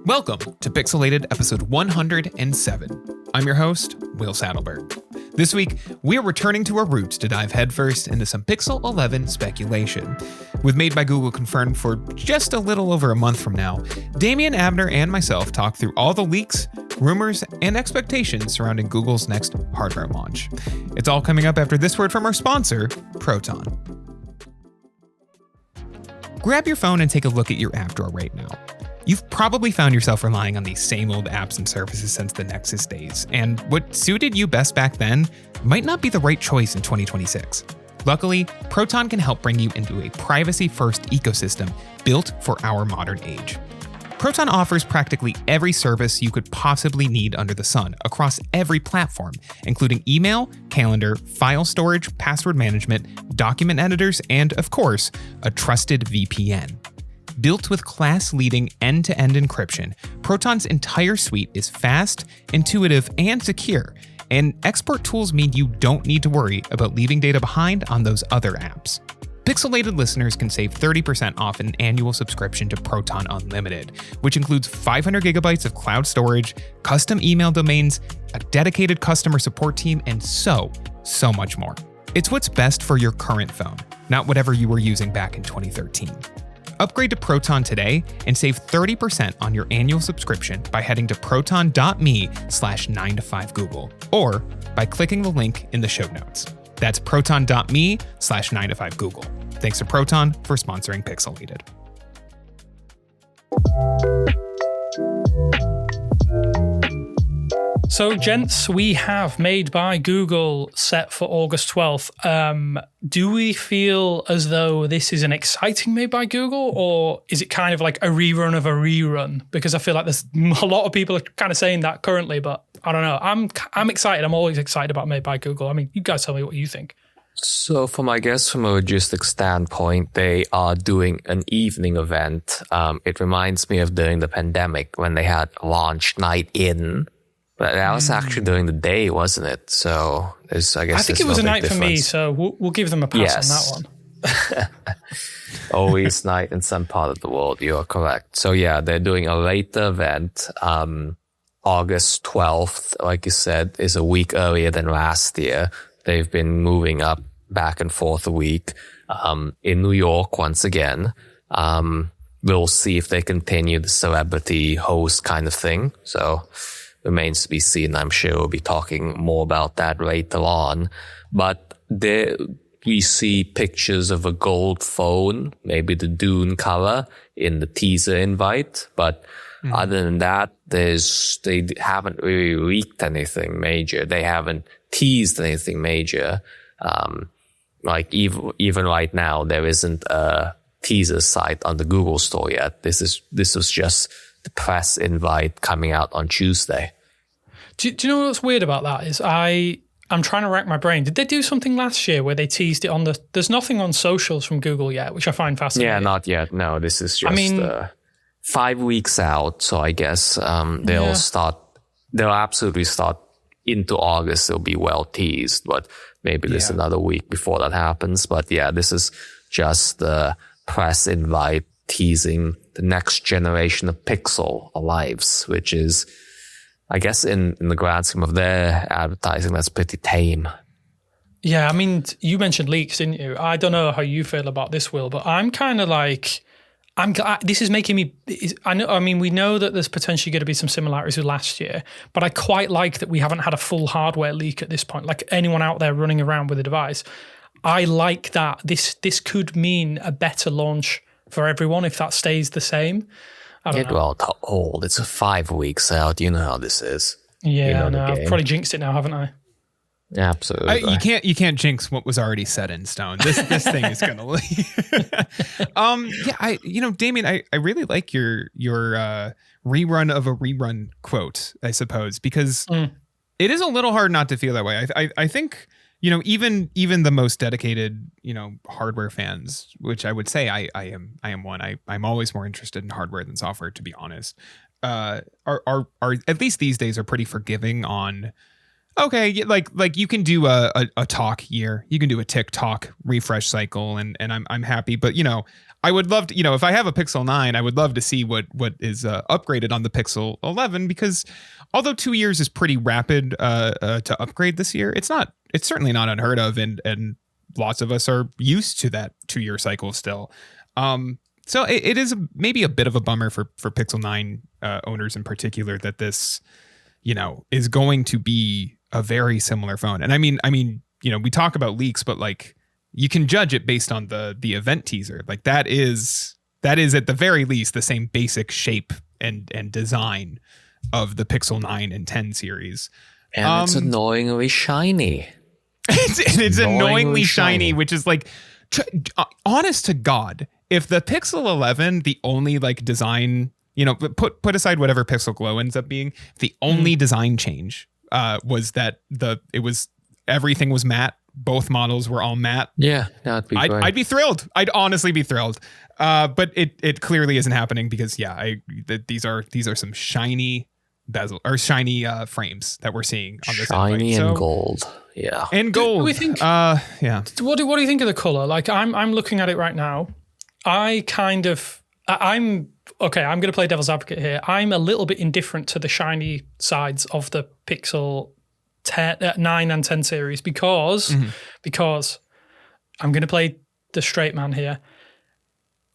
Welcome to Pixelated episode 107. I'm your host, Will Saddleberg. This week, we are returning to our roots to dive headfirst into some Pixel 11 speculation. With Made by Google confirmed for just a little over a month from now, Damien, Abner, and myself talk through all the leaks, rumors, and expectations surrounding Google's next hardware launch. It's all coming up after this word from our sponsor, Proton. Grab your phone and take a look at your app drawer right now. You've probably found yourself relying on these same old apps and services since the Nexus days, and what suited you best back then might not be the right choice in 2026. Luckily, Proton can help bring you into a privacy-first ecosystem built for our modern age. Proton offers practically every service you could possibly need under the sun across every platform, including email, calendar, file storage, password management, document editors, and, of course, a trusted VPN. Built with class-leading end-to-end encryption, Proton's entire suite is fast, intuitive, and secure, and export tools mean you don't need to worry about leaving data behind on those other apps. Pixelated listeners can save 30% off an annual subscription to Proton Unlimited, which includes 500 gigabytes of cloud storage, custom email domains, a dedicated customer support team, and so much more. It's what's best for your current phone, not whatever you were using back in 2013. Upgrade to Proton today and save 30% on your annual subscription by heading to proton.me/9to5google or by clicking the link in the show notes. That's proton.me/9to5google. Thanks to Proton for sponsoring Pixelated. So, gents, we have Made by Google set for August 12th. Do we feel as though this is an exciting Made by Google, or is it kind of like a rerun of a rerun? Because I feel like there's a lot of people are kind of saying that currently, but I don't know. I'm excited. I'm always excited about Made by Google. I mean, you guys tell me what you think. So from a logistics standpoint, they are doing an evening event. It reminds me of during the pandemic when they had launch night in. But that was actually during the day, wasn't it? So I think it was a night for me, so we'll give them a pass on that one. Always night in some part of the world. You are correct. So yeah, they're doing a later event. August 12th, like you said, is a week earlier than last year. They've been moving up back and forth a week. In New York once again. We'll see if they continue the celebrity host kind of thing. So remains to be seen. I'm sure we'll be talking more about that later on. But there we see pictures of a gold phone, maybe the Dune color in the teaser invite. But other than that, they haven't really leaked anything major. They haven't teased anything major. Like even right now, there isn't a teaser site on the Google store yet. This was just the press invite coming out on Tuesday. Do you know what's weird about that is I'm trying to rack my brain. Did they do something last year where they teased it on there's nothing on socials from Google yet, which I find fascinating. Yeah, not yet. No, this is just 5 weeks out. So I guess they'll absolutely start into August. They'll be well teased, but maybe there's another week before that happens. But yeah, this is just the press invite teasing the next generation of Pixel lives, which is, I guess, in the grand scheme of their advertising, that's pretty tame. Yeah, I mean, you mentioned leaks, didn't you? I don't know how you feel about this, Will, but I'm kind of like, this is making me, we know that there's potentially going to be some similarities with last year, but I quite like that we haven't had a full hardware leak at this point, like anyone out there running around with a device. I like that. This could mean a better launch for everyone if that stays the same. It won't hold. It's 5 weeks out. You know how this is. Yeah, I've probably jinxed it now, haven't I? Absolutely. You can't jinx what was already set in stone. This thing is gonna leave. Damien, I really like your rerun of a rerun quote, I suppose, because it is a little hard not to feel that way. I think, even the most dedicated, hardware fans, which I would say I am one. I'm always more interested in hardware than software, to be honest. Are at least these days are pretty forgiving on. Okay, like you can do a talk year, you can do a TikTok refresh cycle, and I'm happy. But I would love to, if I have a Pixel 9, I would love to see what is upgraded on the Pixel 11, because although 2 years is pretty rapid to upgrade this year, it's certainly not unheard of, and lots of us are used to that 2-year cycle still. So it is maybe a bit of a bummer for Pixel 9 owners in particular that this, is going to be a very similar phone. And I mean, we talk about leaks, but like, you can judge it based on the event teaser. Like that is at the very least the same basic shape and design of the Pixel 9 and 10 series. And it's annoyingly shiny. It's annoyingly shiny, which is like, honest to God, if the Pixel 11, the only like design, put aside whatever Pixel Glow ends up being, the only design change was that everything was matte. Both models were all matte. Yeah, that'd be great. I'd be thrilled. I'd honestly be thrilled. But it clearly isn't happening because these are some shiny bezel or shiny frames that we're seeing on this. Shiny and gold. Yeah. And gold. Do we think? Yeah. What do you think of the color? Like I'm looking at it right now. I'm okay. I'm going to play devil's advocate here. I'm a little bit indifferent to the shiny sides of the Pixel 9 and 10 series because I'm going to play the straight man here.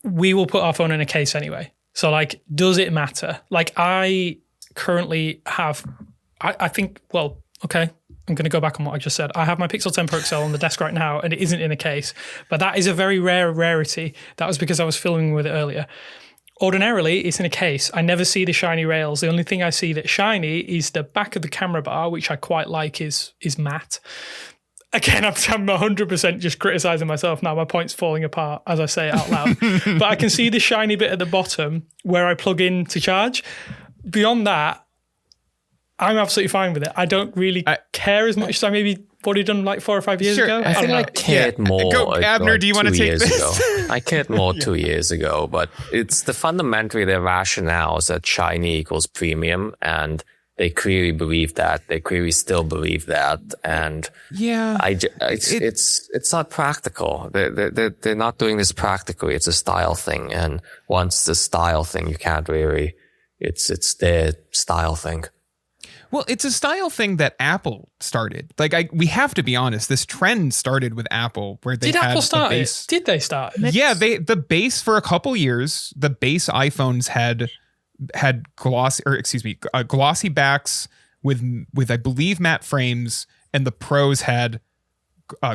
We will put our phone in a case anyway. So like, does it matter? Like I currently have, I think, well, okay, I'm going to go back on what I just said. I have my Pixel 10 Pro XL on the desk right now and it isn't in a case, but that is a very rare rarity. That was because I was filming with it earlier. Ordinarily, it's in a case. I never see the shiny rails. The only thing I see that's shiny is the back of the camera bar, which I quite like is matte. Again, I'm 100% just criticizing myself now. My point's falling apart as I say it out loud. But I can see the shiny bit at the bottom where I plug in to charge. Beyond that, I'm absolutely fine with it. I don't really care as much as I maybe would have done like 4 or 5 years ago. I think I cared more. Abner, do you want to take this? I cared more 2 years ago, but it's fundamentally their rationale is that shiny equals premium, and they clearly believe that. They clearly still believe that, and it's not practical. They're not doing this practically. It's a style thing, and once the style thing, you can't really. It's their style thing. Well, it's a style thing that Apple started. Like, we have to be honest. This trend started with Apple, where they did had Apple start the base. It? Did they start it? Yeah, the base for a couple years. The base iPhones had glossy backs with I believe matte frames, and the Pros had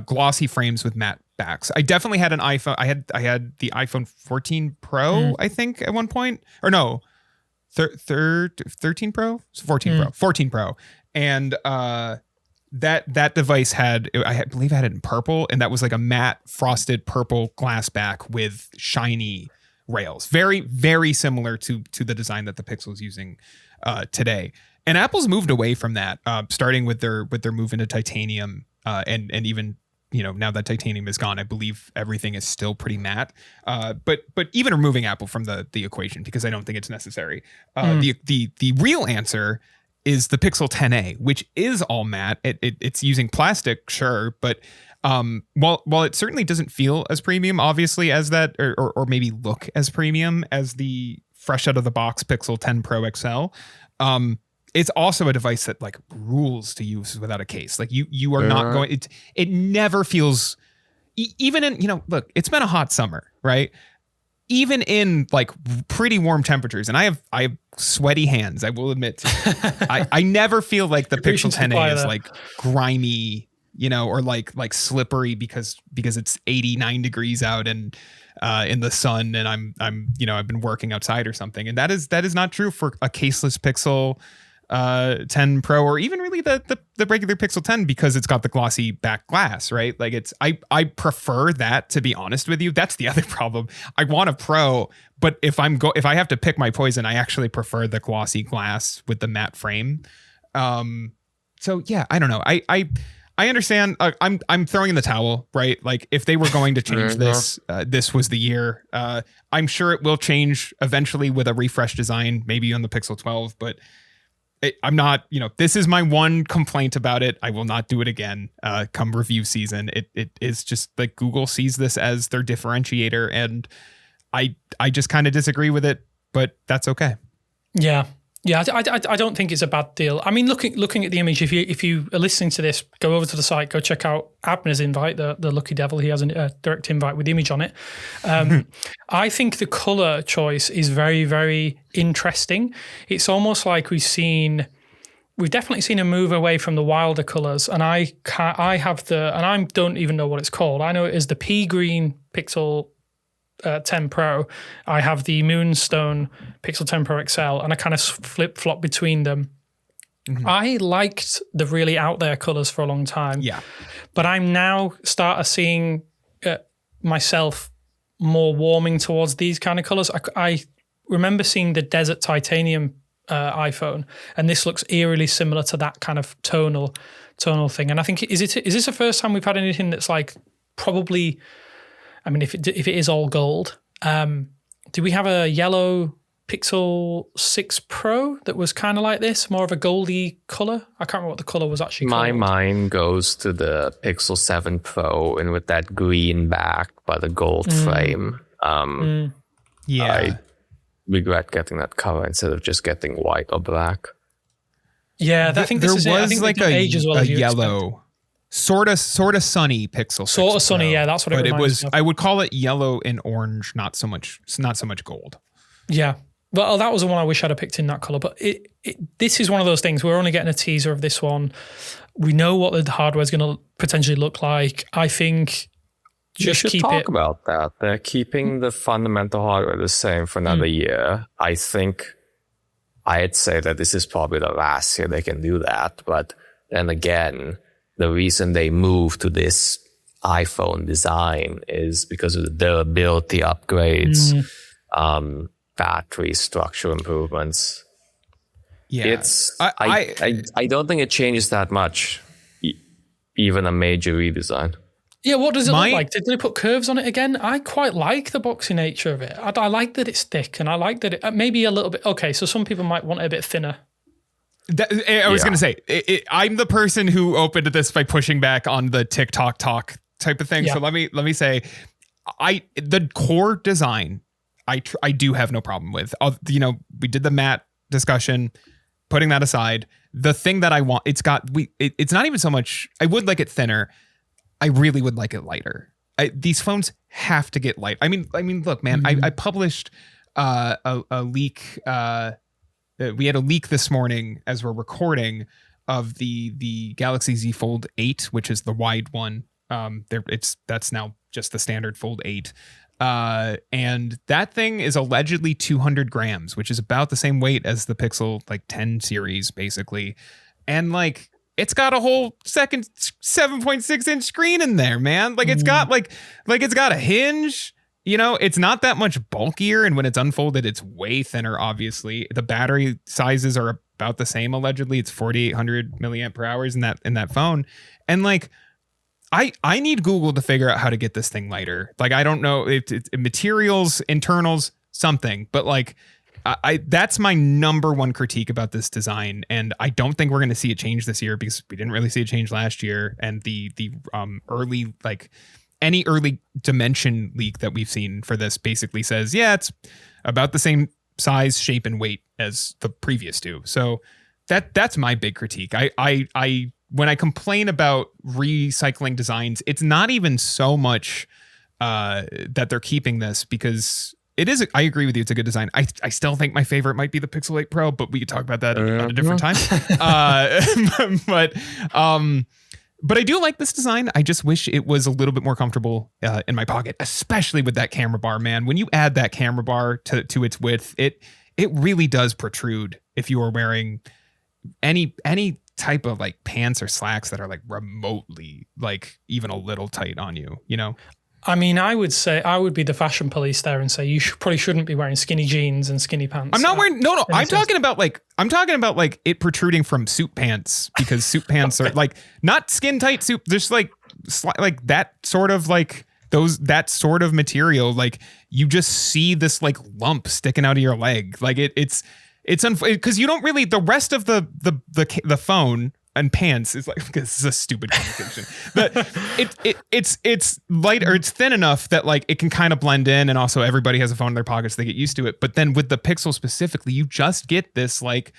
glossy frames with matte backs. I definitely had an iPhone. I had the iPhone 14 Pro. I think at one point, or no. 13 Pro? 14 Pro. And that device I believe I had it in purple, and that was like a matte frosted purple glass back with shiny rails. Very, very similar to the design that the Pixel is using today. And Apple's moved away from that, starting with their move into titanium, and even now that titanium is gone, I believe everything is still pretty matte. But even removing Apple from the equation, because I don't think it's necessary. The real answer is the Pixel 10a, which is all matte. It's using plastic, sure, but while it certainly doesn't feel as premium, obviously, as that, or maybe look as premium as the fresh out of the box Pixel 10 Pro XL. It's also a device that like rules to use without a case. Like you are not going. It never feels. Even in look, it's been a hot summer, right? Even in like pretty warm temperatures, and I have sweaty hands. I will admit. I never feel like the Pixel 10a is like grimy, or like slippery because it's 89 degrees out and in the sun, and I'm I've been working outside or something, and that is not true for a caseless Pixel 10 Pro, or even really the regular Pixel 10, because it's got the glossy back glass, right? Like I prefer that, to be honest with you. That's the other problem. I want a Pro, but if I have to pick my poison, I actually prefer the glossy glass with the matte frame. So yeah, I don't know. I understand. I'm throwing in the towel, right? Like if they were going to change this, this was the year. I'm sure it will change eventually with a refresh design, maybe on the Pixel 12, but I'm not, this is my one complaint about it. I will not do it again come review season. It is just like Google sees this as their differentiator, and I just kind of disagree with it, but that's okay. Yeah. Yeah, I don't think it's a bad deal. I mean, looking at the image, if you are listening to this, go over to the site, go check out Abner's invite, the lucky devil. He has a direct invite with the image on it. I think the color choice is very, very interesting. It's almost like we've definitely seen a move away from the wilder colors. And I don't even know what it's called. I know it is the pea green Pixel 10 Pro. I have the Moonstone Pixel 10 Pro XL, and I kind of flip-flop between them. Mm-hmm. I liked the really out there colors for a long time. Yeah. But I'm now seeing myself more warming towards these kind of colors. I remember seeing the Desert Titanium iPhone, and this looks eerily similar to that kind of tonal thing. And I think, is this the first time we've had anything that's like probably... I mean, if it is all gold, do we have a yellow Pixel 6 Pro that was kind of like this, more of a goldy color? I can't remember what the color was actually called. My mind goes to the Pixel 7 Pro, and with that green back but a gold frame. Yeah, I regret getting that color instead of just getting white or black. Yeah, I think there was I think like a yellow. Expect. Sort of sunny Pixel. Sort of sunny, Pro, yeah, that's what it reminds me of. I would call it yellow and orange, not so much gold. Yeah. Well, that was the one I wish I'd have picked in that color. But this is one of those things. We're only getting a teaser of this one. We know what the hardware is going to potentially look like. I think just keep talk about that. They're keeping the fundamental hardware the same for another year. I think I'd say that this is probably the last year they can do that. But then again, the reason they moved to this iPhone design is because of the durability upgrades, battery structure improvements. Yeah, I don't think it changes that much, even a major redesign. Yeah, what does it look like? Did they put curves on it again? I quite like the boxy nature of it. I like that it's thick, and I like that it maybe a little bit. Okay, so some people might want it a bit thinner. I was going to say, I'm the person who opened this by pushing back on the TikTok talk type of thing. Yeah. So let me say, the core design, I do have no problem with. We did the matte discussion, putting that aside. The thing that I want, it's not even so much. I would like it thinner. I really would like it lighter. These phones have to get light. I mean, look, man, I published a leak. We had a leak this morning as we're recording of the Galaxy Z Fold 8, which is the wide one. That's now just the standard Fold 8. And that thing is allegedly 200 grams, which is about the same weight as the Pixel 10 series, basically. And it's got a whole second 7.6 inch screen in there, man. It's got it's got a hinge. It's not that much bulkier, and when it's unfolded, it's way thinner, obviously. The battery sizes are about the same, allegedly. It's 4,800 milliamp per hours in that phone. And I need Google to figure out how to get this thing lighter. I don't know if it's materials, internals, something, but that's my number one critique about this design. And I don't think we're going to see it change this year because we didn't really see it change last year. And the early, any early dimension leak that we've seen for this basically says, yeah, it's about the same size, shape, and weight as the previous two. So that's my big critique. I when I complain about recycling designs, it's not even so much that they're keeping this, because it is. I agree with you. It's a good design. I still think my favorite might be the Pixel 8 Pro, but we could talk about that at a different time. But I do like this design. I just wish it was a little bit more comfortable in my pocket, especially with that camera bar, man. When you add that camera bar to its width, it really does protrude if you are wearing any type of pants or slacks that are remotely even a little tight on you, I mean, I would say I would be the fashion police there and say you probably shouldn't be wearing skinny jeans and skinny pants. I'm not wearing no. I'm talking about it protruding from suit pants, because suit pants are not skin tight suit, just that sort of that sort of material. You just see this lump sticking out of your leg. It's because you don't really, the rest of the phone and pants is like, because this is a stupid conversation, but it's light, or it's thin enough that like it can kind of blend in, and also everybody has a phone in their pockets, they get used to it. But then with the Pixel specifically, you just get this like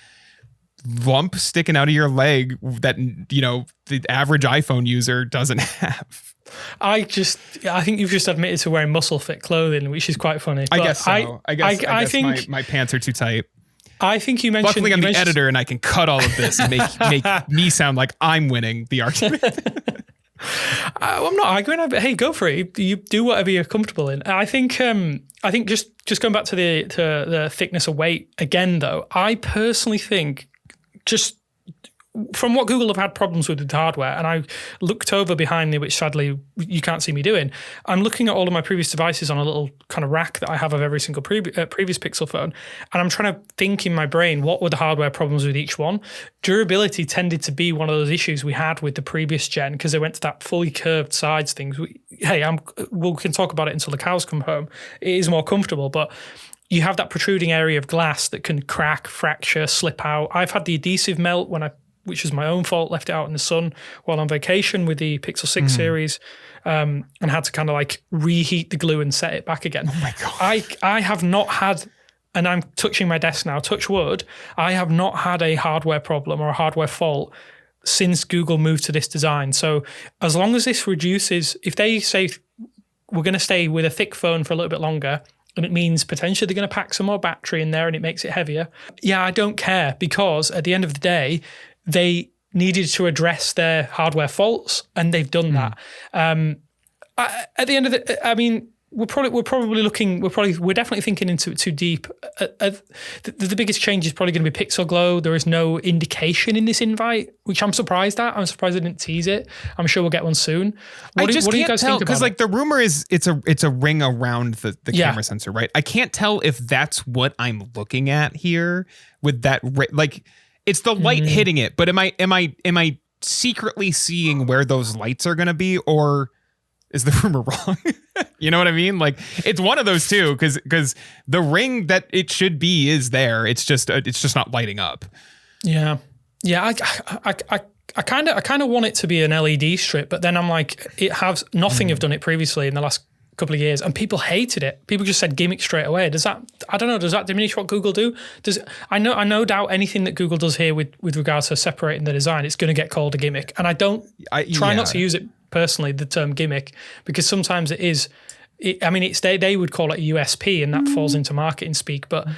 lump sticking out of your leg that, you know, the average iPhone user doesn't have. I think you've just admitted to wearing muscle fit clothing, which is quite funny. I guess so. I guess think my pants are too tight. I think you mentioned. Luckily, I'm the editor, and I can cut all of this and make me sound like I'm winning the argument. I'm not arguing. But hey, go for it. You do whatever you're comfortable in. I think just going back to the thickness of weight again, though. I personally think just from what Google have had problems with hardware, and I looked over behind me, which sadly you can't see me doing. I'm looking at all of my previous devices on a little kind of rack that I have of every single previous Pixel phone, and I'm trying to think in my brain what were the hardware problems with each one. Durability tended to be one of those issues we had with the previous gen because they went to that fully curved sides things. We can talk about it until the cows come home. It is more comfortable, but you have that protruding area of glass that can crack, fracture, slip out. I've had the adhesive melt which was my own fault, left it out in the sun while on vacation with the Pixel 6 series, and had to kind of like reheat the glue and set it back again. Oh my God. I have not had, and I'm touching my desk now, touch wood, I have not had a hardware problem or a hardware fault since Google moved to this design. So as long as this reduces, if they say we're going to stay with a thick phone for a little bit longer, and it means potentially they're going to pack some more battery in there and it makes it heavier, yeah, I don't care, because at the end of the day, they needed to address their hardware faults, and they've done that. At the end of the, I mean, we're definitely thinking into it too deep. The biggest change is probably going to be Pixel Glow. There is no indication in this invite, which I'm surprised at. I'm surprised they didn't tease it. I'm sure we'll get one soon. What do you guys think? Because like the rumor is it's a ring around the camera sensor, right? I can't tell if that's what I'm looking at here with that. Like, it's the light hitting it, but am I secretly seeing where those lights are going to be, or is the rumor wrong? You know what I mean? Like, it's one of those two, because the ring that it should be is there. It's just not lighting up. Yeah. I kind of want it to be an LED strip, but then I'm like, it has nothing have done it previously in the last couple of years, and people hated it. People just said gimmick straight away. Does that diminish what Google do? I no doubt anything that Google does here with regards to separating the design, it's going to get called a gimmick. And I try not to use it personally, the term gimmick, because sometimes it is. They would call it a USP, and that falls into marketing speak. But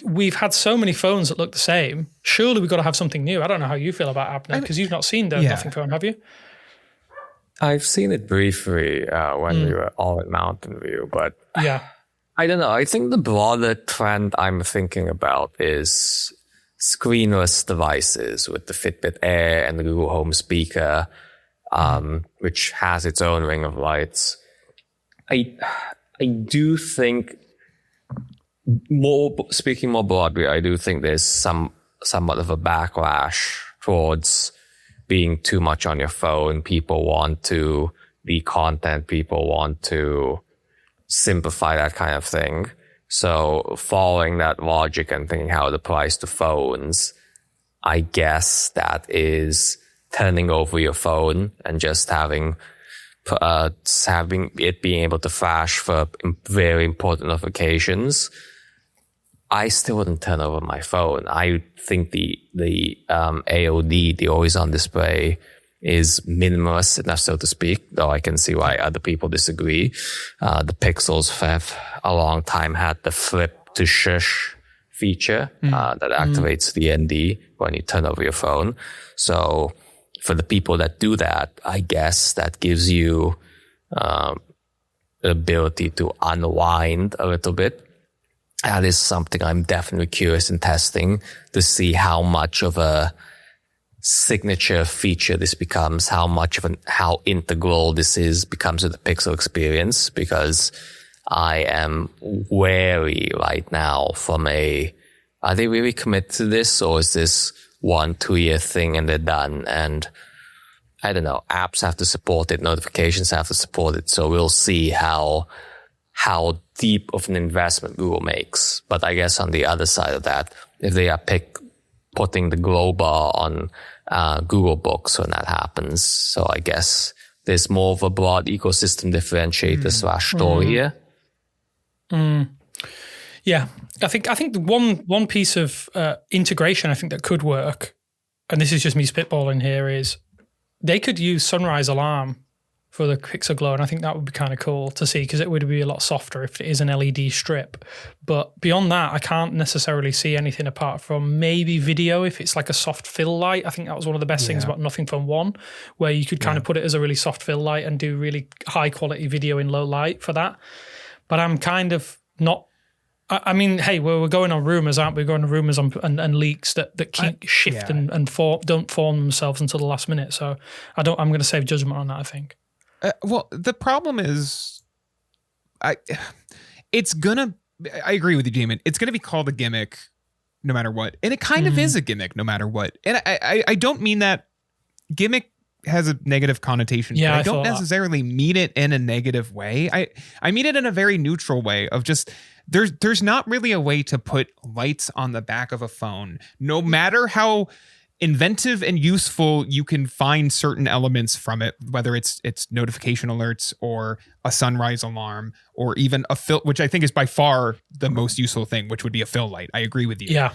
we've had so many phones that look the same. Surely we've got to have something new. I don't know how you feel about Abner, because you've not seen the Nothing phone, have you? I've seen it briefly when we were all at Mountain View, but I don't know. I think the broader trend I'm thinking about is screenless devices with the Fitbit Air and the Google Home speaker, which has its own ring of lights. I do think, speaking more broadly, I do think there's somewhat of a backlash towards being too much on your phone. People want to be content. People want to simplify that kind of thing. So following that logic and thinking how it applies to phones, I guess that is turning over your phone and just having it being able to flash for very important notifications. I still wouldn't turn over my phone. I think the AOD, the always on display, is minimalist enough, so to speak, though I can see why other people disagree. The Pixels have a long time had the flip to shush feature that activates the ND when you turn over your phone. So for the people that do that, I guess that gives you the ability to unwind a little bit. That is something I'm definitely curious in testing to see how much of a signature feature this becomes, how integral this becomes to the Pixel experience, because I am wary right now are they really committed to this, or is this 1-2 year thing and they're done? And I don't know, apps have to support it, notifications have to support it. So we'll see how deep of an investment Google makes. But I guess on the other side of that, if they are putting the glow bar on Google Books when that happens. So I guess there's more of a broad ecosystem differentiator slash story here. Yeah, I think the one piece of integration I think that could work, and this is just me spitballing here, is they could use sunrise alarm for the Pixel Glow, and I think that would be kind of cool to see because it would be a lot softer if it is an LED strip. But beyond that, I can't necessarily see anything apart from maybe video if it's like a soft fill light. I think that was one of the best things about Nothing Phone 1, where you could kind of put it as a really soft fill light and do really high quality video in low light for that. But I'm kind of not... I mean, hey, we're going on rumors, aren't we? We're going on rumors and leaks that keep shift and don't form themselves until the last minute. So I'm going to save judgment on that, I think. Well, the problem is, I agree with you, Damien. It's gonna be called a gimmick, no matter what, and it kind of is a gimmick, no matter what. And I don't mean that gimmick has a negative connotation. Yeah, but I don't necessarily mean it in a negative way. I mean it in a very neutral way of just there's not really a way to put lights on the back of a phone, no matter how inventive and useful you can find certain elements from it, whether it's notification alerts or a sunrise alarm or even a fill, which I think is by far the most useful thing, which would be a fill light. I agree with you. Yeah.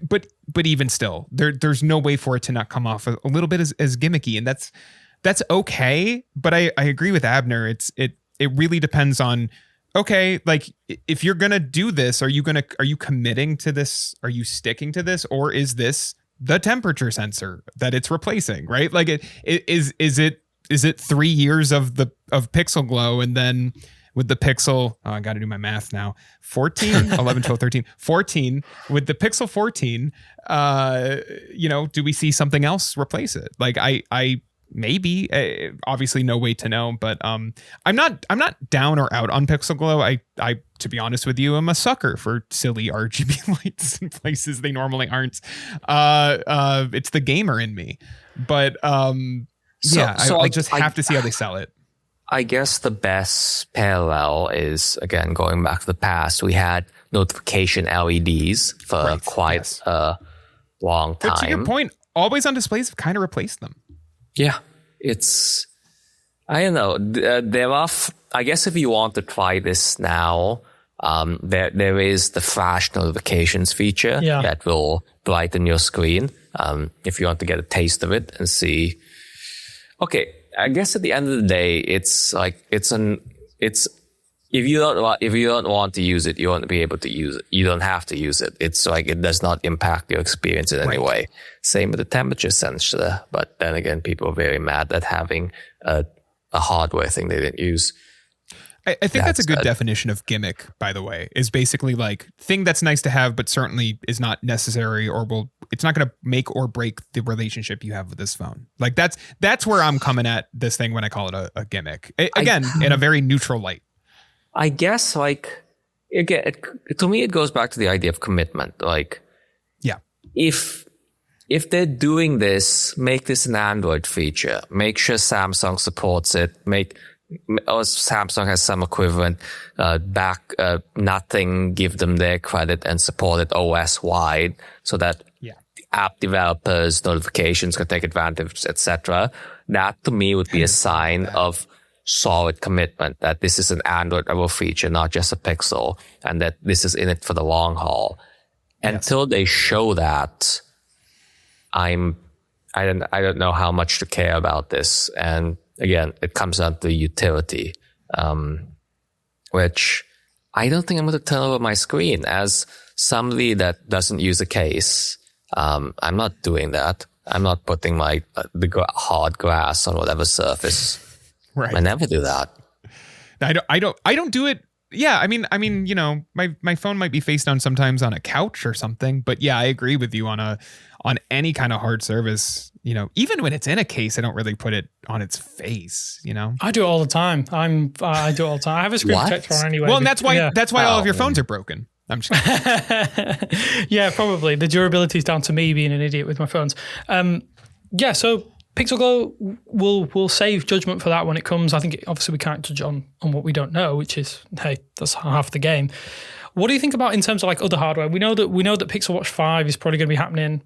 But even still, there's no way for it to not come off a little bit as gimmicky, and that's okay. But I agree with Abner. It really depends on, okay, like if you're going to do this, are you committing to this? Are you sticking to this? Or is this the temperature sensor that it's replacing, right? Like is it 3 years of Pixel Glow and then with the Pixel, I got to do my math now, 14, 11, 12, 13, 14 with the Pixel 14, do we see something else replace it? Like I maybe, obviously no way to know, but I'm not down or out on Pixel Glow. I to be honest with you, I'm a sucker for silly RGB lights in places they normally aren't. It's the gamer in me, but I just have to see how they sell it. I guess the best parallel is, again, going back to the past, we had notification LEDs for quite a long time. But to your point, always on displays have kind of replaced them. Yeah, I don't know. I guess if you want to try this now, there is the flash notifications feature that will brighten your screen. If you want to get a taste of it and see. Okay, I guess at the end of the day, it's if you don't want to use it, you won't be able to use it. You don't have to use it. It's like it does not impact your experience in any way. Same with the temperature sensor. But then again, people are very mad at having a hardware thing they didn't use. I think that's a good definition of gimmick, by the way, is basically like thing that's nice to have, but certainly is not necessary it's not going to make or break the relationship you have with this phone. Like that's where I'm coming at this thing when I call it a gimmick. Again, in a very neutral light. I guess like, again, to me, it goes back to the idea of commitment. Like, yeah, if they're doing this, make this an Android feature, make sure Samsung supports it, or Samsung has some equivalent, nothing, give them their credit and support it OS wide so that app developers, notifications can take advantage, etc. That to me would be a sign of solid commitment that this is an Android level feature, not just a Pixel, and that this is in it for the long haul. Until they show that, I don't know how much to care about this. And again, it comes down to utility, which I don't think I'm going to turn over my screen. As somebody that doesn't use a case, I'm not doing that. I'm not putting the hard glass on whatever surface. Right. I never do that. I don't do it. Yeah. I mean, my phone might be face down sometimes on a couch or something, but yeah, I agree with you on any kind of hard surface. Even when it's in a case, I don't really put it on its face. I do it all the time. I do it all the time. I have a screen protector on anyway. Well, and that's why all of your phones are broken. I'm just yeah, probably the durability is down to me being an idiot with my phones. So Pixel Glow will save judgment for that when it comes. I think obviously we can't judge on what we don't know, which is, hey, that's half the game. What do you think about in terms of like other hardware? We know that Pixel Watch 5 is probably going to be happening.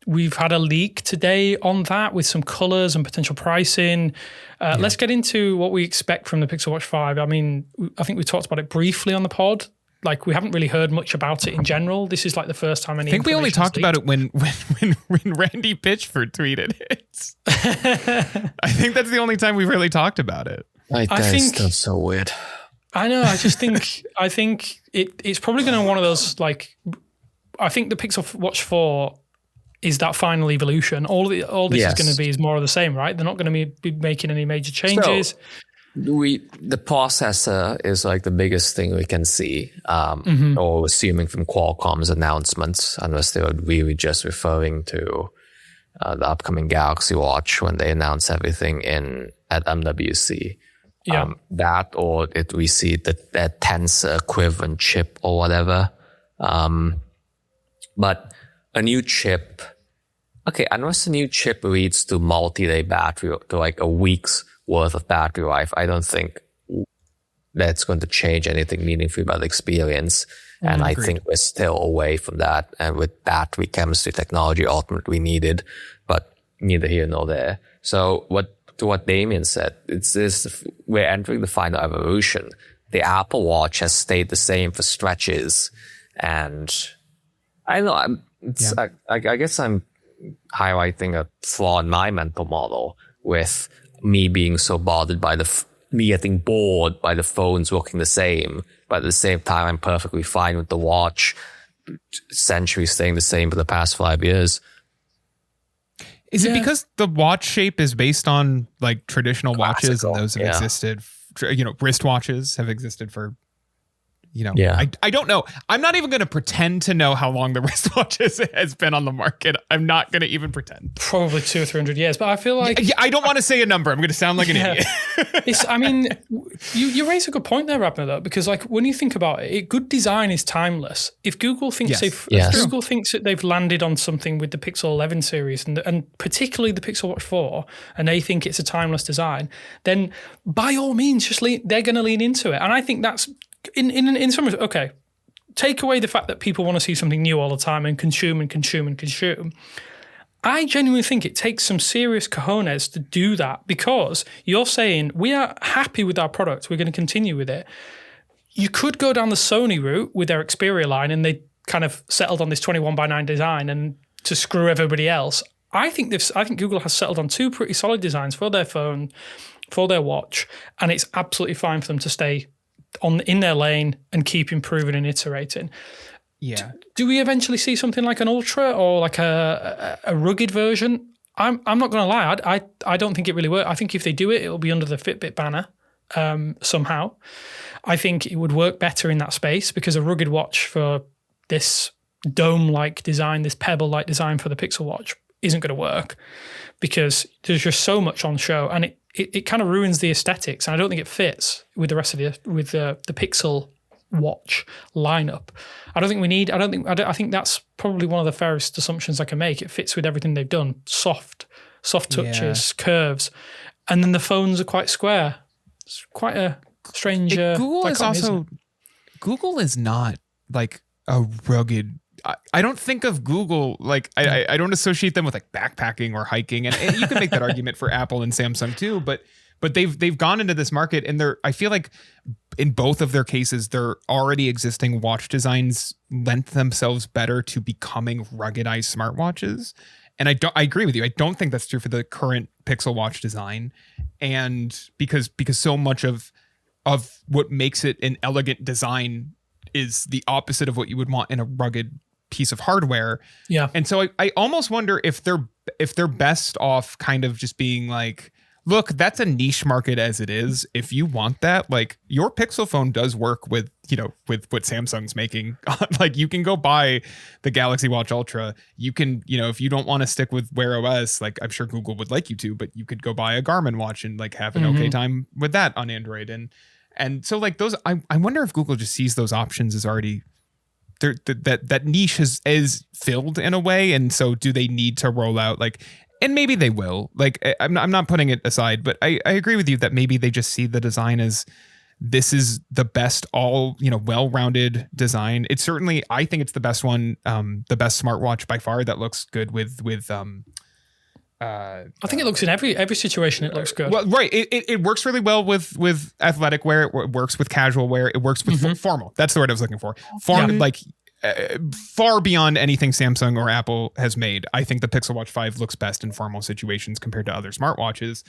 We've had a leak today on that with some colors and potential pricing. Let's get into what we expect from the Pixel Watch 5. I mean, I think we talked about it briefly on the pod. Like, we haven't really heard much about it in general. This is like the first time any. I think we only talked about it when Randy Pitchford tweeted it. I think that's the only time we really talked about it. I think that's so weird. I know. I just think it's probably going to be one of those, like, I think the Pixel Watch 4 is that final evolution. All this is going to be is more of the same, right? They're not going to be making any major changes. So, the processor is like the biggest thing we can see, or assuming from Qualcomm's announcements, unless they were really just referring to the upcoming Galaxy Watch when they announce everything at MWC. Yeah. That, or we see that Tensor equivalent chip or whatever. But a new chip, okay, unless a new chip leads to multi-day battery, to like a week's worth of battery life, I don't think that's going to change anything meaningfully about the experience. And I think we're still away from that. And with battery chemistry technology ultimately needed, but neither here nor there. So to what Damien said, it's this, we're entering the final evolution. The Apple Watch has stayed the same for stretches. And I know I guess I'm highlighting a flaw in my mental model with me being so bothered by me getting bored by the phones looking the same, but at the same time, I'm perfectly fine with the watch essentially staying the same for the past 5 years. Is it because the watch shape is based on like traditional watches and those have existed, wristwatches have existed for, I don't know. I'm not even going to pretend to know how long the wristwatch has been on the market. I'm not going to even pretend. Probably 200 or 300 years, but I feel like... I don't want to say a number. I'm going to sound like an idiot. You raise a good point there, Abner, though, because like when you think about it, good design is timeless. If Google thinks Google thinks that they've landed on something with the Pixel 11 series and particularly the Pixel Watch 4, and they think it's a timeless design, then by all means, they're going to lean into it. And I think that's in some ways, okay, take away the fact that people want to see something new all the time and consume. I genuinely think it takes some serious cojones to do that, because you're saying we are happy with our product, we're going to continue with it. You could go down the Sony route with their Xperia line, and they kind of settled on this 21:9 design and to screw everybody else. I think Google has settled on two pretty solid designs for their phone, for their watch, and it's absolutely fine for them to stay in their lane and keep improving and iterating. Yeah. Do we eventually see something like an Ultra or like a rugged version? I'm not going to lie. I don't think it really works. I think if they do it, it'll be under the Fitbit banner somehow. I think it would work better in that space, because a rugged watch for this dome-like design, this pebble-like design for the Pixel Watch isn't going to work, because there's just so much on show, and it kind of ruins the aesthetics, and I don't think it fits with the rest of the Pixel Watch lineup. I think that's probably one of the fairest assumptions I can make. It fits with everything they've done. Soft touches, curves, and then the phones are quite square. It's quite a strange. Google is not like a rugged. I don't think of Google like I don't associate them with like backpacking or hiking, and you can make that argument for Apple and Samsung too, but they've gone into this market, and I feel like in both of their cases, their already existing watch designs lent themselves better to becoming ruggedized smartwatches. And I agree with you. I don't think that's true for the current Pixel Watch design, and because so much of what makes it an elegant design is the opposite of what you would want in a rugged piece of hardware. Yeah. And so I almost wonder if they're best off kind of just being like, look, that's a niche market as it is. If you want that, like your Pixel phone does work with what Samsung's making. Like you can go buy the Galaxy Watch Ultra. You can, if you don't want to stick with Wear OS, like I'm sure Google would like you to, but you could go buy a Garmin watch and like have an okay time with that on Android. And so like those, I wonder if Google just sees those options as already that niche is filled in a way. And so do they need to roll out like, and maybe they will, like, I'm not putting it aside, but I agree with you that maybe they just see the design as this is the best well-rounded design. It's certainly, I think it's the best one, the best smartwatch by far that looks good with I think it looks in every situation. It looks good. Well, right. It works really well with athletic wear. It works with casual wear. It works with formal. That's the word I was looking for. Far beyond anything Samsung or Apple has made. I think the Pixel Watch 5 looks best in formal situations compared to other smartwatches.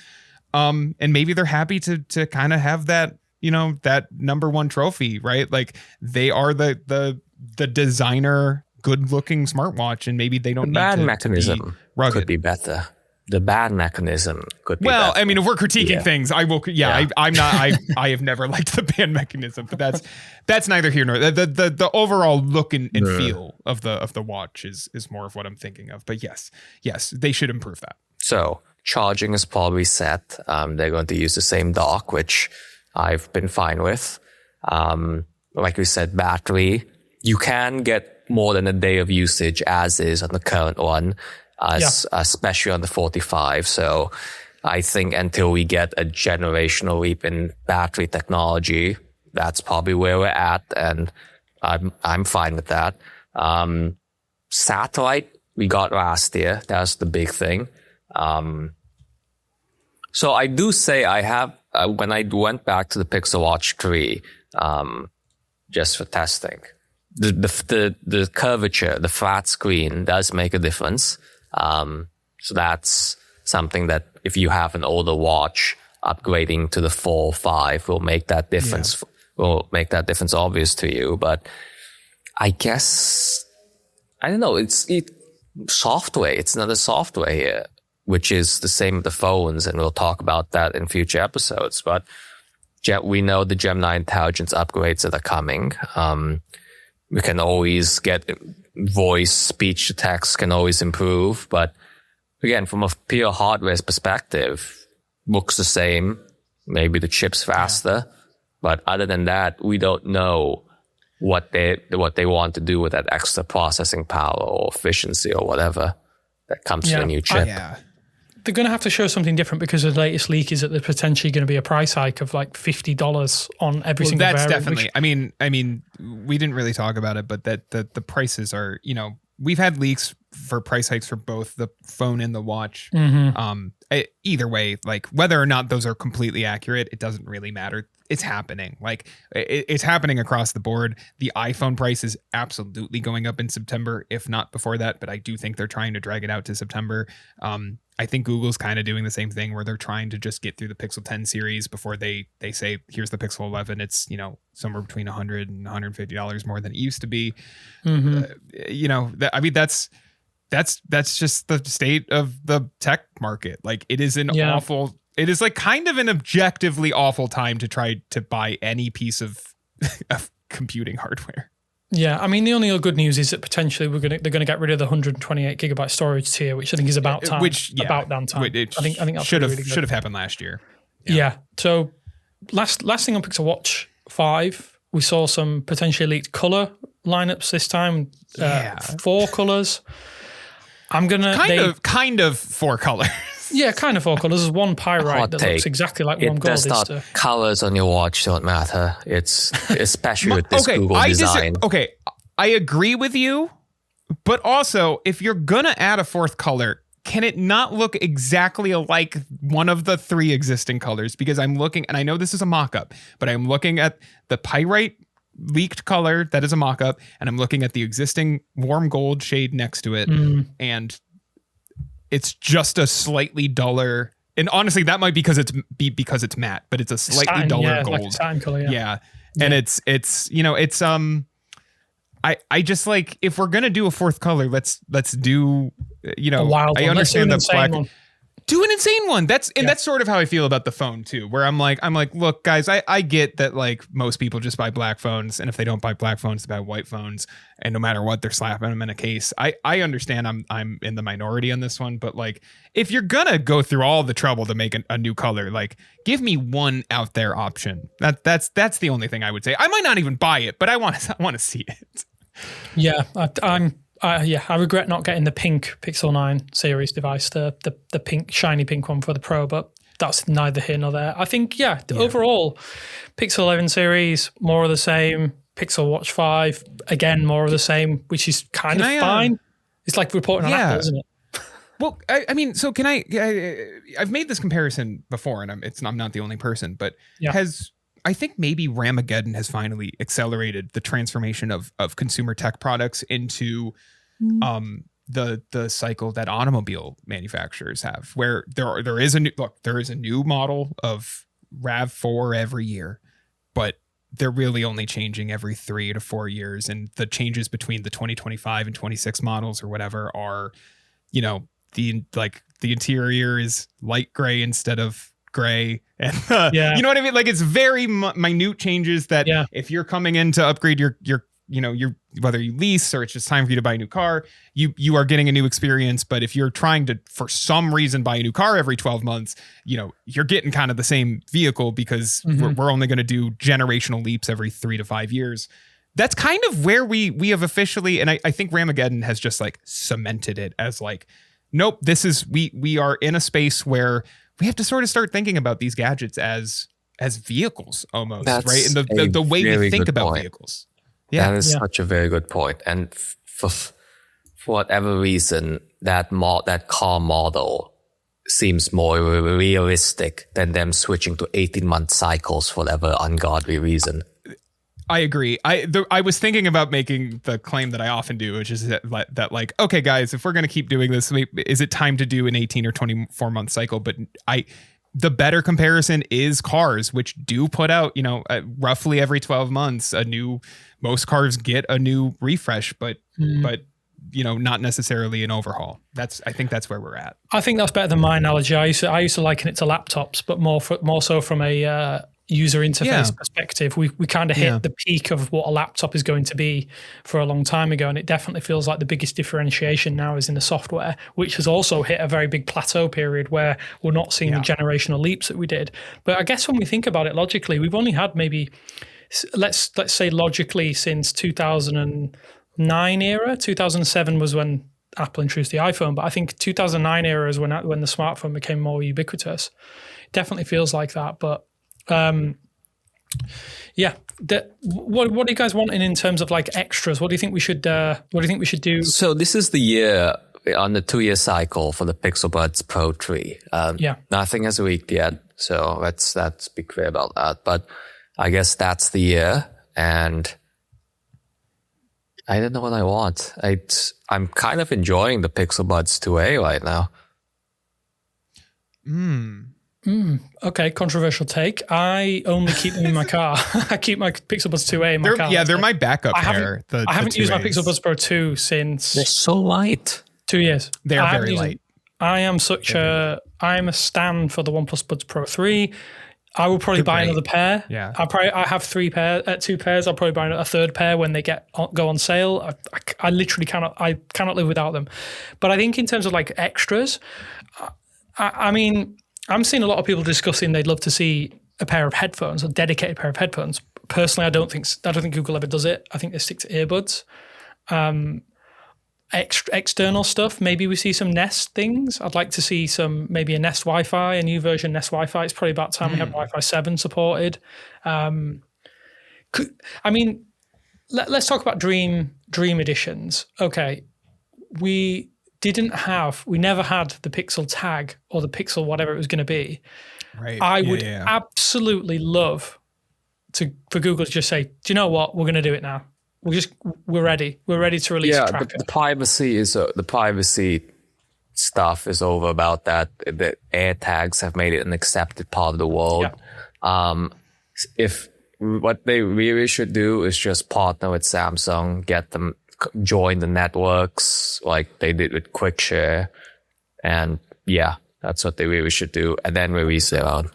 And maybe they're happy to kind of have that, that number one trophy, right? Like they are the designer, good looking smartwatch, and maybe they don't need band to mechanism be rugged. Could be better. The band mechanism could be well, better. I mean, if we're critiquing things, I will. Yeah. I'm not. I have never liked the band mechanism, but that's neither here nor the overall look and feel of the watch is more of what I'm thinking of. But yes, they should improve that. So charging is probably set. They're going to use the same dock, which I've been fine with. Like we said, battery. You can get more than a day of usage as is on the current one. Especially on the 45. So I think until we get a generational leap in battery technology, that's probably where we're at, and I'm fine with that. Satellite we got last year. That's the big thing. So I do say I have when I went back to the Pixel Watch 3, just for testing, the curvature, the flat screen does make a difference. So that's something that if you have an older watch, upgrading to the 4 or 5 will make that difference. Will make that difference obvious to you. But I guess I don't know. It's software. It's another software here, which is the same with the phones, and we'll talk about that in future episodes. But we know the Gemini intelligence upgrades that are coming. We can always get voice, speech to text can always improve. But again, from a pure hardware perspective, looks the same. Maybe the chip's faster. But other than that, we don't know what they want to do with that extra processing power or efficiency or whatever that comes to a new chip. They're going to have to show something different because the latest leak is that there's potentially going to be a price hike of like $50 on every single variant. That's definitely. I mean, we didn't really talk about it, but that the prices are, we've had leaks for price hikes for both the phone and the watch. Either way, like whether or not those are completely accurate, it doesn't really matter. It's happening. Like it's happening across the board. The iPhone price is absolutely going up in September, if not before that. But I do think they're trying to drag it out to September. I think Google's kind of doing the same thing where they're trying to just get through the Pixel 10 series before they say, here's the Pixel 11. It's, somewhere between $100 and $150 more than it used to be. That's just the state of the tech market. Like it is it is like kind of an objectively awful time to try to buy any piece of computing hardware. Yeah, I mean, the only good news is that potentially they're going to get rid of the 128 gigabyte storage tier, which I think is about time. About damn time. I think that should have happened last year. Yeah. So last thing on Pixel Watch 5, we saw some potentially leaked color lineups this time. 4 colors. I'm gonna kind of 4 colors. Yeah, kind of 4 colors. There's one pyrite that looks exactly like one gold. Colors on your watch don't matter. It's especially with this Google design. I agree with you, but also if you're gonna add a 4th color, can it not look exactly like one of the 3 existing colors? Because I'm looking, and I know this is a mock-up, but I'm looking at the pyrite leaked color that is a mock-up, and I'm looking at the existing warm gold shade next to it, and it's just a slightly duller, and honestly that might be because it's matte, but it's a slightly duller gold. Like a satin color, and it's I just like, if we're gonna do a 4th color, let's do a wild one. I understand the black one. Do an insane one. That's sort of how I feel about the phone too, where I'm like, look, guys, I get that like most people just buy black phones, and if they don't buy black phones, they buy white phones, and no matter what, they're slapping them in a case. I understand I'm in the minority on this one, but like, if you're gonna go through all the trouble to make a new color, like give me one out there option. That's the only thing I would say. I might not even buy it, but I want to see it. Yeah, I regret not getting the pink Pixel 9 series device, the pink, shiny pink one for the Pro, but that's neither here nor there. I think, overall, Pixel 11 series, more of the same. Pixel Watch 5, again, more of the same, which is kind of fine. It's like reporting on Apple, isn't it? Well, I mean, so can I've made this comparison before, and I'm not the only person, but I think maybe Ramageddon has finally accelerated the transformation of consumer tech products into the cycle that automobile manufacturers have, where there is a new model of RAV4 every year, but they're really only changing every 3 to 4 years, and the changes between the 2025 and 26 models or whatever are, you know, the interior is light gray instead of gray, and you know what I mean? Like, it's very minute changes that if you're coming in to upgrade your whether you lease or it's just time for you to buy a new car, you are getting a new experience. But if you're trying to, for some reason, buy a new car every 12 months, you know, you're getting kind of the same vehicle because we're only going to do generational leaps every 3 to 5 years. That's kind of where we have officially, and I think Ramageddon has just like cemented it as like, nope, this is, we are in a space where we have to sort of start thinking about these gadgets as vehicles almost, right? And the way we think about vehicles. Yeah, that is such a very good point. And for whatever reason, that car model seems more realistic than them switching to 18-month cycles for whatever ungodly reason. I agree. I was thinking about making the claim that I often do, which is that like, okay, guys, if we're going to keep doing this, is it time to do an 18 or 24 month cycle? But the better comparison is cars, which do put out, you know, roughly every 12 months, most cars get a new refresh, but you know, not necessarily an overhaul. I think that's where we're at. I think that's better than my analogy. I used to liken it to laptops, but more so from a user interface perspective. We kind of hit the peak of what a laptop is going to be for a long time ago, and it definitely feels like the biggest differentiation now is in the software, which has also hit a very big plateau period where we're not seeing the generational leaps that we did. But I guess when we think about it logically, we've only had maybe, let's say logically, since 2009 era. 2007 was when Apple introduced the iPhone, but I think 2009 era is when the smartphone became more ubiquitous. It definitely feels like that, but what are you guys wanting in terms of like extras? What do you think we should do? So this is the year on the 2-year cycle for the Pixel Buds Pro 3. Nothing has leaked yet, so let's be clear about that. But I guess that's the year, and I don't know what I want. I'm kind of enjoying the Pixel Buds 2a right now. Okay, controversial take. I only keep them in my car. I keep my Pixel Buds 2a in my car. Yeah, they're my backup pair. I haven't used my Pixel Buds Pro 2 since... They're so light. 2 years. They're very light. I'm a stan for the OnePlus Buds Pro 3. I will probably buy another pair. Yeah. I have 2 pairs. I'll probably buy a third pair when they go on sale. I literally cannot live without them. But I think in terms of like extras, I mean, I'm seeing a lot of people discussing they'd love to see a pair of headphones, a dedicated pair of headphones. Personally, I don't think Google ever does it. I think they stick to earbuds. External stuff, maybe we see some Nest things. I'd like to see maybe a Nest Wi-Fi, a new version of Nest Wi-Fi. It's probably about time we have Wi-Fi 7 supported. I mean, let's talk about Dream editions. Okay, we never had the Pixel tag or the Pixel whatever it was going to be. Right. I would absolutely love for Google to just say, do you know what? We're going to do it now. We're ready. We're ready to release a tracker. The privacy stuff is over about that. The AirTags have made it an accepted part of the world. Yeah. If what they really should do is just partner with Samsung, get them join the networks like they did with QuickShare, and that's what they really should do, and then release their own.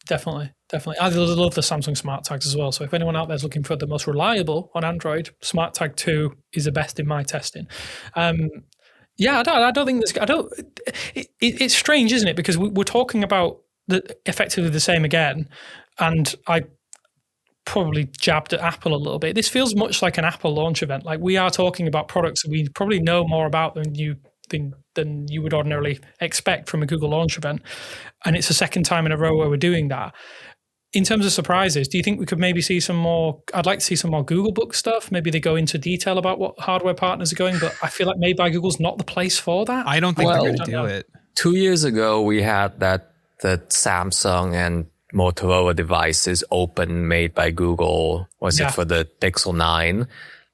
Definitely. I love the Samsung Smart Tags as well. So if anyone out there is looking for the most reliable on Android, Smart Tag 2 is the best in my testing. I don't think it's strange, isn't it? Because we're talking about effectively the same again, and I probably jabbed at Apple a little bit. This feels much like an Apple launch event. Like, we are talking about products that we probably know more about than you than you would ordinarily expect from a Google launch event. And it's the second time in a row where we're doing that. In terms of surprises, do you think we could maybe see some more? I'd like to see some more Google Book stuff. Maybe they go into detail about what hardware partners are going, but I feel like Made by Google's not the place for that. I don't think they're going to do it. 2 years ago, we had the Samsung and Motorola devices open Made by Google. Was it for the Pixel 9?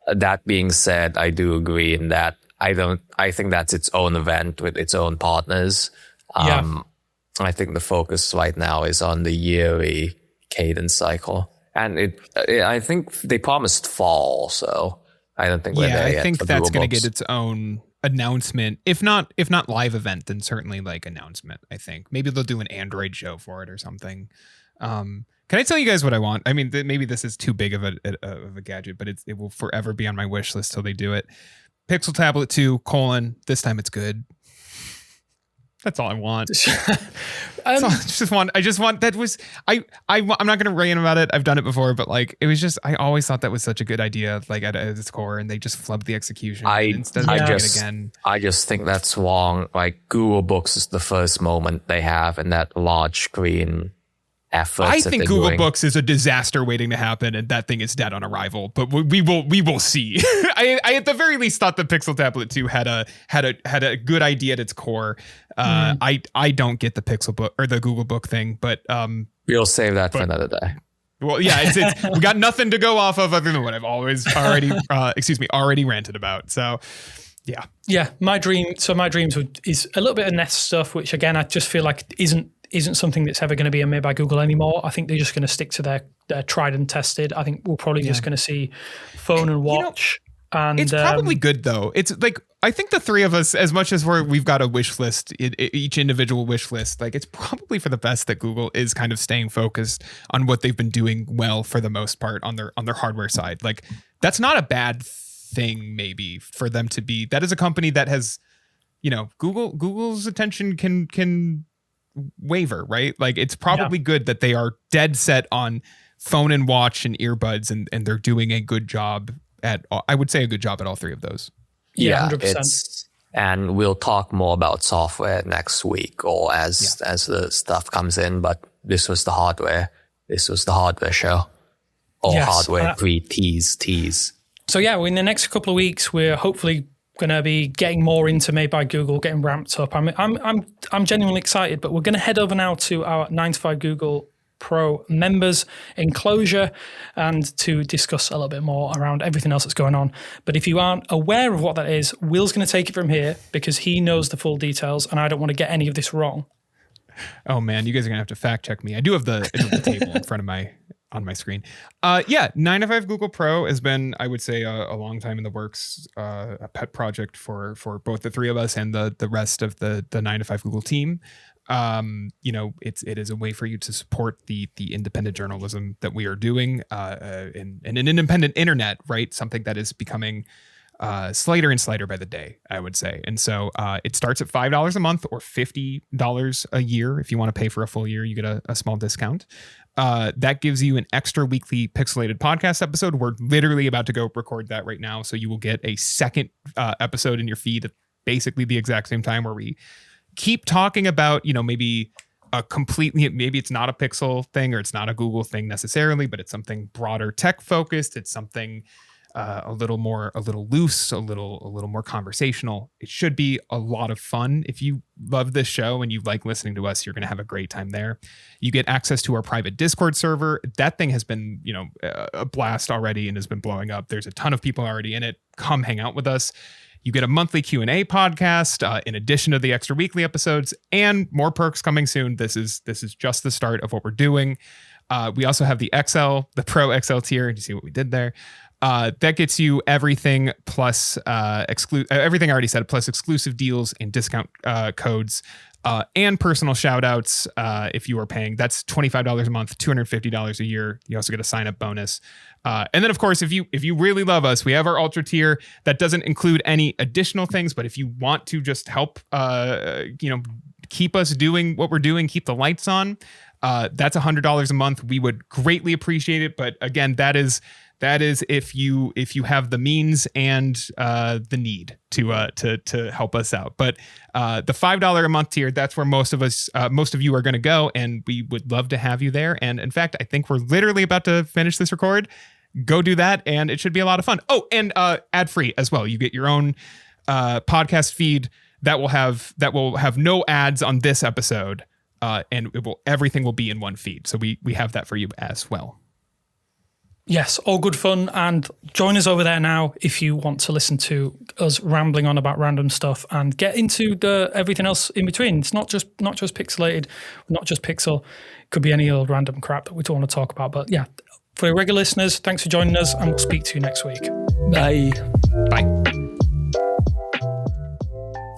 That being said, I do agree in that I think that's its own event with its own partners. I think the focus right now is on the yearly cadence cycle. And I think they promised fall, so I don't think we're there yet. I think that's going to get its own announcement. If not live event, then certainly like announcement, I think. Maybe they'll do an Android show for it or something. Can I tell you guys what I want? I mean, maybe this is too big of a gadget, but it will forever be on my wish list till they do it. Pixel Tablet 2, this time it's good. That's all I want. I'm not going to rant about it. I've done it before, but like, it was just, I always thought that was such a good idea, like at its core, and they just flubbed the execution. Instead of doing it again. I just think that's wrong. Like Google Books is the first moment they have in that large screen effort. I think Google Books is a disaster waiting to happen, and that thing is dead on arrival. But we will see. I at the very least thought the Pixel Tablet 2 had a good idea at its core. I don't get the Pixel Book or the Google Book thing, but we'll save that for another day. Well, yeah, it's we got nothing to go off of other than what I've already ranted about. So. Yeah. My dreams is a little bit of Nest stuff, which again I just feel like isn't something that's ever going to be Made by Google anymore. I think they're just going to stick to their tried and tested. I think we're probably just going to see phone and watch. And it's probably good though. It's like, I think the three of us, as much as we've got a wish list, each individual wish list, like it's probably for the best that Google is kind of staying focused on what they've been doing well for the most part on their hardware side. Like that's not a bad thing maybe for them to be. That is a company that has, Google's attention can waver, right? Like it's probably good that they are dead set on phone and watch and earbuds, and they're doing a good job I would say a good job at all three of those. Yeah, 100%. And we'll talk more about software next week or as the stuff comes in, but this was the hardware. This was the hardware show. Or hardware pre-tease. So in the next couple of weeks, we're hopefully going to be getting more into Made by Google, getting ramped up. I'm genuinely excited, but we're going to head over now to our 9 to 5 Google Pro members enclosure and to discuss a little bit more around everything else that's going on. But if you aren't aware of what that is, Will's going to take it from here because he knows the full details and I don't want to get any of this wrong. Oh man, you guys are going to have to fact check me. I do have the table in front of on my screen. 9 to 5 Google Pro has been, I would say, a long time in the works, a pet project for both the three of us and the rest of the 9 to 5 Google team. It is a way for you to support the independent journalism that we are doing in an independent internet, right? Something that is becoming slighter and slighter by the day, I would say. And so it starts at $5 a month or $50 a year. If you want to pay for a full year, you get a small discount. That gives you an extra weekly Pixelated podcast episode. We're literally about to go record that right now. So you will get a second episode in your feed at basically the exact same time where we keep talking about, maybe maybe it's not a Pixel thing or it's not a Google thing necessarily, but it's something broader tech focused. It's something a little loose, a little more conversational. It should be a lot of fun. If you love this show and you like listening to us, you're going to have a great time there. You get access to our private Discord server. That thing has been, a blast already and has been blowing up. There's a ton of people already in it. Come hang out with us. You get a monthly Q&A podcast in addition to the extra weekly episodes and more perks coming soon. This is just the start of what we're doing. We also have the Pro XL tier. You see what we did there? That gets you everything plus everything I already said, plus exclusive deals and discount codes and personal shout outs if you are paying. That's $25 a month, $250 a year. You also get a sign up bonus. And then, of course, if you really love us, we have our Ultra tier that doesn't include any additional things. But if you want to just help, keep us doing what we're doing, keep the lights on, that's $100 a month. We would greatly appreciate it. But again, that is That is if you have the means and the need to help us out. But the $5 a month tier, that's where most of you are going to go, and we would love to have you there. And in fact, I think we're literally about to finish this record. Go do that, and it should be a lot of fun. Oh, and ad free as well. You get your own podcast feed that will have no ads on this episode, and everything will be in one feed. So we have that for you as well. Yes, all good fun. And join us over there now if you want to listen to us rambling on about random stuff and get into everything else in between. It's not just Pixelated, not just Pixel. It could be any old random crap that we don't want to talk about. But yeah, for your regular listeners, thanks for joining us, and we'll speak to you next week. Bye. Bye.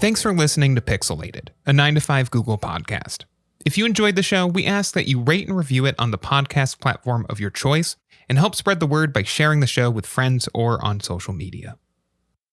Thanks for listening to Pixelated, a 9 to 5 Google podcast. If you enjoyed the show, we ask that you rate and review it on the podcast platform of your choice and help spread the word by sharing the show with friends or on social media.